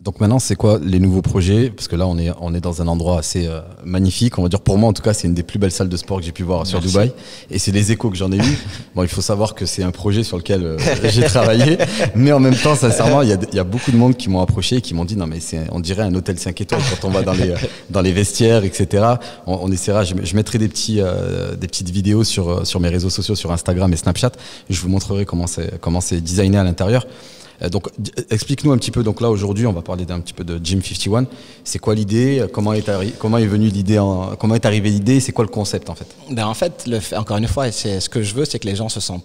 Donc maintenant, c'est quoi les nouveaux projets? Parce que là, on est dans un endroit assez magnifique. On va dire pour moi, en tout cas, c'est une des plus belles salles de sport que j'ai pu voir sur Dubaï. Et c'est les échos que j'en ai eu. Bon, il faut savoir que c'est un projet sur lequel j'ai travaillé. Mais en même temps, sincèrement, il y a beaucoup de monde qui m'ont approché et qui m'ont dit non, mais on dirait un hôtel 5 étoiles quand on va dans les vestiaires, etc. On essaiera. Je mettrai des petites vidéos sur mes réseaux sociaux, sur Instagram et Snapchat. Et je vous montrerai comment c'est designé à l'intérieur. Donc, explique-nous un petit peu. Donc là, aujourd'hui, on va parler d'un petit peu de Gym 51. C'est quoi l'idée? Comment est venue l'idée? Comment est arrivée l'idée? C'est quoi le concept en fait? Ben en fait, encore une fois, ce que je veux, c'est que les gens se sentent.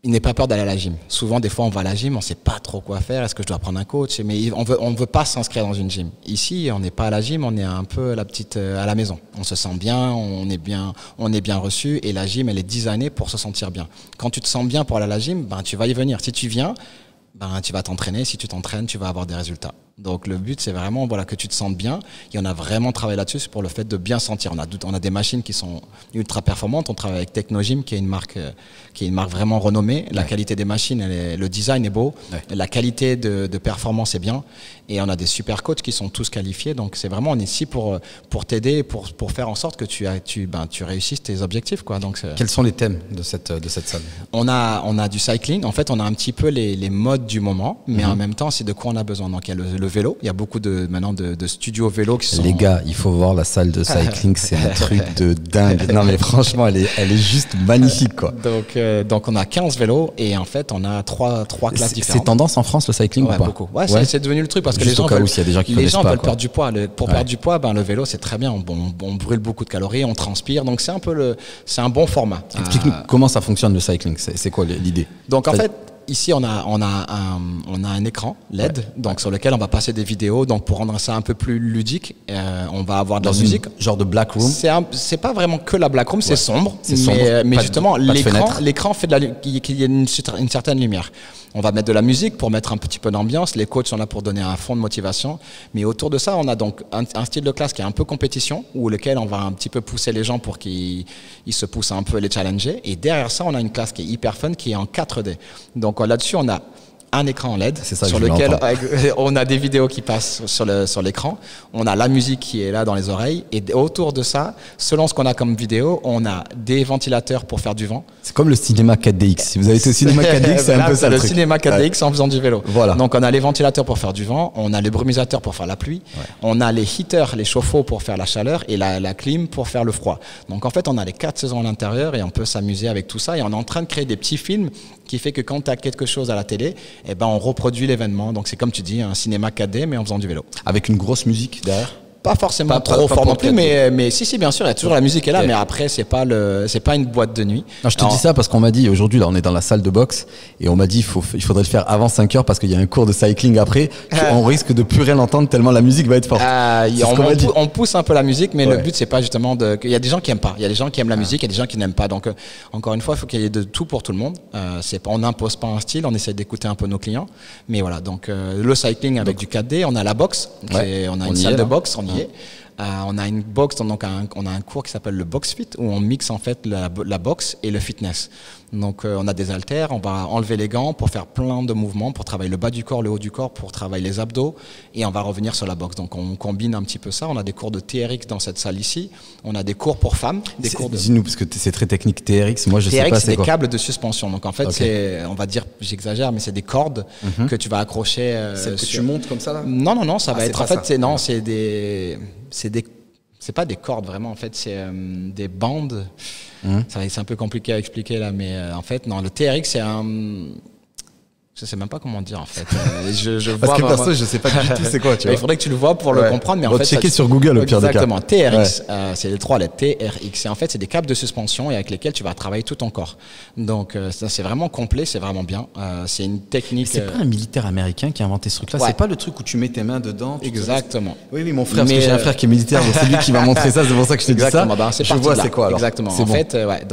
Ils n'aient pas peur d'aller à la gym. Souvent, des fois, on va à la gym, on ne sait pas trop quoi faire. Est-ce que je dois prendre un coach? Mais on ne veut pas s'inscrire dans une gym. Ici, on n'est pas à la gym, on est un peu à la maison. On se sent bien, on est bien reçu. Et la gym, elle est designée pour se sentir bien. Quand tu te sens bien pour aller à la gym, ben tu vas y venir. Si tu viens, ben, tu vas t'entraîner. Si tu t'entraînes, tu vas avoir des résultats. Donc le but, c'est vraiment que tu te sentes bien. Et on a vraiment travaillé là-dessus pour le fait de bien sentir. On a des machines qui sont ultra performantes. On travaille avec Technogym, qui est une marque vraiment renommée. La qualité des machines, le design est beau. La qualité de performance est bien. Et on a des super coachs qui sont tous qualifiés. Donc c'est vraiment, on est ici pour t'aider, pour faire en sorte que tu réussisses tes objectifs, quoi. Donc quels sont les thèmes de cette salle? On a du cycling. En fait, on a un petit peu les modes du moment, mais en même temps, c'est de quoi on a besoin. Donc il y a le vélo. Il y a beaucoup maintenant de studios vélo qui sont... Les gars, il faut voir la salle de cycling, c'est un truc de dingue. Non mais franchement, elle est juste magnifique, quoi. Donc on a 15 vélos et en fait on a trois classes différentes. C'est tendance en France le cycling ou pas? Beaucoup. C'est devenu le truc parce que les gens veulent perdre du poids. Pour perdre du poids, le vélo c'est très bien. On brûle beaucoup de calories, on transpire, donc c'est un bon format. Explique-nous comment ça fonctionne le cycling. C'est quoi l'idée? Donc en fait, ici, on a un écran LED, sur lequel on va passer des vidéos. Donc, pour rendre ça un peu plus ludique, on va avoir de la musique. Genre de black room. C'est pas vraiment que la black room, c'est sombre. Mais justement, l'écran fait qu'il y ait une certaine lumière. On va mettre de la musique pour mettre un petit peu d'ambiance. Les coachs sont là pour donner un fond de motivation. Mais autour de ça, on a donc un style de classe qui est un peu compétition, où lequel on va un petit peu pousser les gens pour qu'ils se poussent un peu, les challenger. Et derrière ça, on a une classe qui est hyper fun, qui est en 4D. Donc là-dessus, on a un écran LED sur lequel on a des vidéos qui passent sur l'écran. On a la musique qui est là dans les oreilles. Et autour de ça, selon ce qu'on a comme vidéo, on a des ventilateurs pour faire du vent. C'est comme le cinéma 4DX. Si vous avez été au cinéma 4DX, c'est un peu ça le truc. Cinéma 4DX en faisant du vélo. Voilà. Donc on a les ventilateurs pour faire du vent, on a les brumisateurs pour faire la pluie, on a les heaters, les chauffe-eau pour faire la chaleur et la clim pour faire le froid. Donc en fait, on a les 4 saisons à l'intérieur et on peut s'amuser avec tout ça. Et on est en train de créer des petits films qui fait que quand tu as quelque chose à la télé, on reproduit l'événement. Donc c'est comme tu dis, un cinéma 4D mais en faisant du vélo. Avec une grosse musique derrière? Pas forcément trop fort non plus, mais si, bien sûr, il y a toujours la musique est là, mais après, c'est pas une boîte de nuit. Non, je te dis ça parce qu'on m'a dit, aujourd'hui, là, on est dans la salle de boxe, et on m'a dit, il faudrait le faire avant 5 heures parce qu'il y a un cours de cycling après, on risque de plus rien entendre tellement la musique va être forte. On pousse un peu la musique, mais le but, c'est pas justement il y a des gens qui aiment pas, il y a des gens qui aiment la musique, il y a des gens qui n'aiment pas. Donc, encore une fois, il faut qu'il y ait de tout pour tout le monde. On n'impose pas un style, on essaie d'écouter un peu nos clients. Mais voilà, donc, le cycling avec du 4D, on a la boxe, on a une salle de boxe, on y est. On a une box, donc on a un cours qui s'appelle le Box Fit où on mixe en fait la boxe et le fitness. Donc on a des haltères, on va enlever les gants pour faire plein de mouvements, pour travailler le bas du corps, le haut du corps, pour travailler les abdos et on va revenir sur la boxe. Donc on combine un petit peu ça. On a des cours de TRX dans cette salle ici. On a des cours pour femmes. Dis-nous parce que c'est très technique TRX. Moi je sais pas c'est quoi. C'est des câbles de suspension. Donc en fait on va dire, j'exagère, mais c'est des cordes que tu vas accrocher. Tu montes comme ça là? Non, ça va être en fait c'est pas des cordes vraiment, en fait c'est des bandes. C'est un peu compliqué à expliquer là, mais en fait non, le TRX c'est je sais même pas comment dire en fait. Parce que perso, je sais pas du tout c'est quoi, tu vois. Il faudrait que tu le vois pour le comprendre, mais en fait checker sur Google au pire des cas. Exactement. TRX, c'est les 3 lettres TRX. Et en fait, c'est des câbles de suspension et avec lesquels tu vas travailler tout ton corps. Donc ça c'est vraiment complet, c'est vraiment bien. C'est une technique. C'est pas un militaire américain qui a inventé ce truc-là. C'est pas le truc où tu mets tes mains dedans. Exactement. Oui, mon frère, parce que j'ai un frère qui est militaire, donc c'est lui qui m'a montré ça. C'est pour ça que je te dis ça. Je vois c'est quoi alors. Exactement.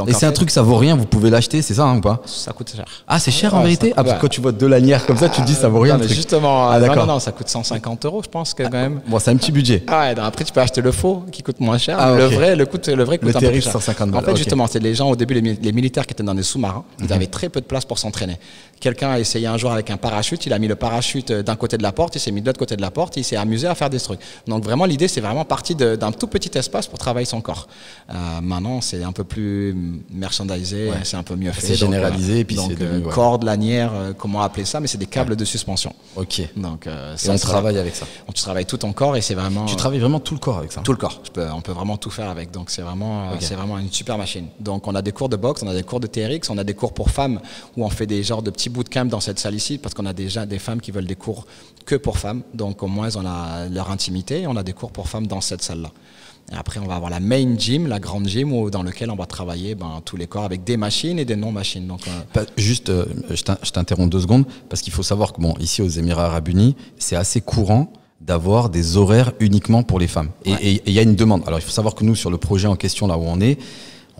Et c'est un truc, ça vaut rien. Vous pouvez l'acheter, c'est ça ou pas? Ça coûte cher. Ah, c'est cher en vérité. Parce que quand tu vois deux lanières comme ça, tu te dis ça vaut rien. Non, mais justement, d'accord. ça coûte 150 €, je pense que quand même. Bon, c'est un petit budget. Ah ouais, après tu peux acheter le faux qui coûte moins cher. Ah, le okay. vrai coûte un peu plus cher. 150 balles. En fait, okay. justement, c'est les gens au début, les militaires qui étaient dans des sous-marins, ils avaient très peu de place pour s'entraîner. Quelqu'un a essayé un jour avec un parachute, il a mis le parachute d'un côté de la porte, il s'est mis de l'autre côté de la porte, il s'est amusé à faire des trucs. Donc vraiment, l'idée, c'est vraiment parti d'un tout petit espace pour travailler son corps. Maintenant, c'est un peu plus merchandisé, ouais. C'est un peu mieux fait. C'est généralisé, et puis donc, c'est devenu, ouais. Corde, lanière, comment appeler ça, mais c'est des câbles de suspension. Ok. Donc, et on travaille avec ça. Tu travailles tout ton corps et c'est vraiment. Tu travailles vraiment tout le corps avec ça. Tout le corps. On peut vraiment tout faire avec. Donc c'est vraiment une super machine. Donc on a des cours de boxe, on a des cours de TRX, on a des cours pour femmes où on fait des genres de petits bootcamps dans cette salle ici parce qu'on a déjà des femmes qui veulent des cours que pour femmes. Donc au moins on a leur intimité et on a des cours pour femmes dans cette salle-là. Et après, on va avoir la main gym, la grande gym, dans laquelle on va travailler tous les corps avec des machines et des non-machines. Donc, juste, je t'interromps 2 secondes, parce qu'il faut savoir que ici aux Émirats Arabes Unis, c'est assez courant d'avoir des horaires uniquement pour les femmes. Et il y a une demande. Alors, il faut savoir que nous, sur le projet en question, là où on est,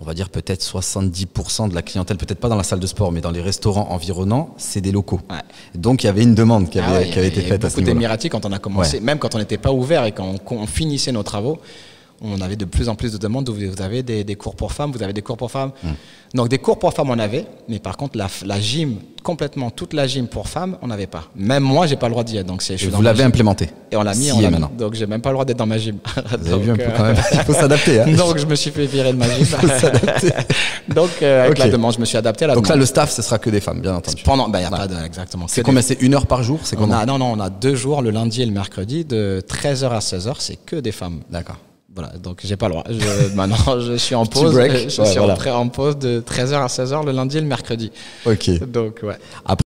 on va dire peut-être 70% de la clientèle, peut-être pas dans la salle de sport, mais dans les restaurants environnants, c'est des locaux. Ouais. Donc il y avait une demande qui avait été faite à ce niveau-là. Beaucoup d'Émiratis, quand on a commencé, même quand on n'était pas ouvert et quand on finissait nos travaux, on avait de plus en plus de demandes où vous avez des cours pour femmes, vous avez des cours pour femmes. Donc des cours pour femmes, on avait, mais par contre la gym, complètement toute la gym pour femmes, on n'avait pas. Même moi, j'ai pas le droit d'y être. Donc vous l'avez implémenté. Et on l'a mis, maintenant. Donc j'ai même pas le droit d'être dans ma gym. Vous avez vu un peu quand même. Il faut s'adapter. Hein. Donc je me suis fait virer de ma gym. Il faut s'adapter. Donc avec la demande, je me suis adapté à la demande. Donc là, le staff, ce sera que des femmes, bien entendu. Il y a pas exactement. C'est combien? C'est 1 heure par jour? C'est comment? On a 2 jours, le lundi et le mercredi, de 13h à 16h, c'est que des femmes. D'accord. Voilà, donc j'ai pas le droit. Maintenant, je suis en pause. Je suis en pause de 13h à 16h le lundi et le mercredi. Ok. Donc, ouais. Après,